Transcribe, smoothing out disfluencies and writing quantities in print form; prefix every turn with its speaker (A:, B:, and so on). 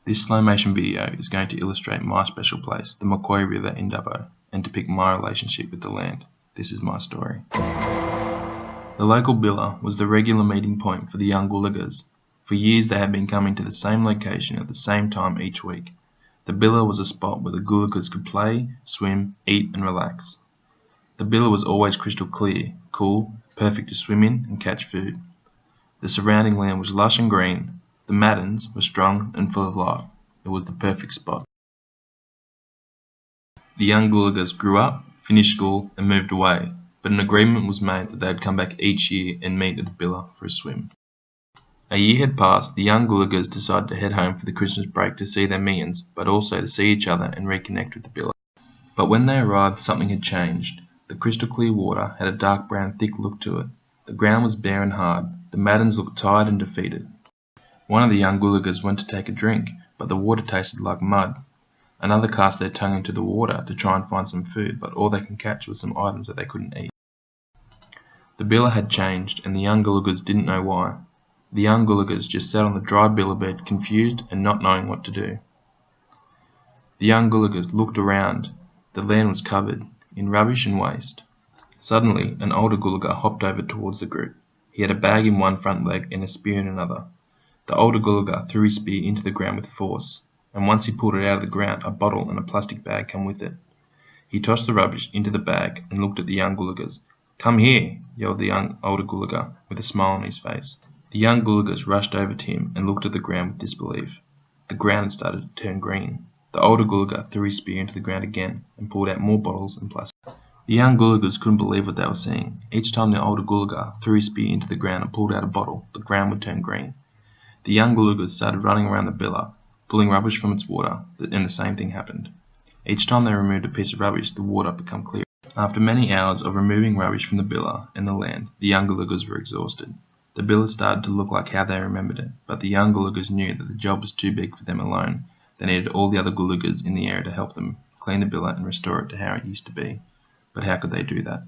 A: This slow motion video is going to illustrate my special place, the Macquarie River in Dubbo, and depict my relationship with the land. This is my story. The local billa was the regular meeting point for the young Gulagas. For years they had been coming to the same location at the same time each week. The billa was a spot where the Gulagas could play, swim, eat and relax. The billa was always crystal clear, cool, perfect to swim in and catch food. The surrounding land was lush and green. The Maddens were strong and full of life. It was the perfect spot. The young Gulagas grew up, finished school and moved away, but an agreement was made that they would come back each year and meet at the billa for a swim. A year had passed. The young Gulagas decided to head home for the Christmas break to see their millions, but also to see each other and reconnect with the billa. But when they arrived, something had changed. The crystal clear water had a dark brown thick look to it. The ground was bare and hard. The Maddens looked tired and defeated. One of the young Gulagas went to take a drink, but the water tasted like mud. Another cast their tongue into the water to try and find some food, but all they could catch was some items that they couldn't eat. The billa had changed, and the young Gulagas didn't know why. The young Gulagas just sat on the dry billa bed, confused and not knowing what to do. The young Gulagas looked around. The land was covered in rubbish and waste. Suddenly, an older Gulaga hopped over towards the group. He had a bag in one front leg and a spear in another. The older Gulaga threw his spear into the ground with force, and once he pulled it out of the ground, a bottle and a plastic bag came with it. He tossed the rubbish into the bag and looked at the young Gulagas. "Come here," yelled the older Gulaga with a smile on his face. The young Gulagas rushed over to him and looked at the ground with disbelief. The ground had started to turn green. The older Gulaga threw his spear into the ground again and pulled out more bottles and plastic. The young Gulagas couldn't believe what they were seeing. Each time the older Gulaga threw his spear into the ground and pulled out a bottle, the ground would turn green. The young Gulagas started running around the billa, pulling rubbish from its water, and the same thing happened. Each time they removed a piece of rubbish, the water became clear. After many hours of removing rubbish from the billa and the land, the young Gulagas were exhausted. The billa started to look like how they remembered it, but the young Gulagas knew that the job was too big for them alone. They needed all the other Gulagas in the area to help them clean the billa and restore it to how it used to be. But how could they do that?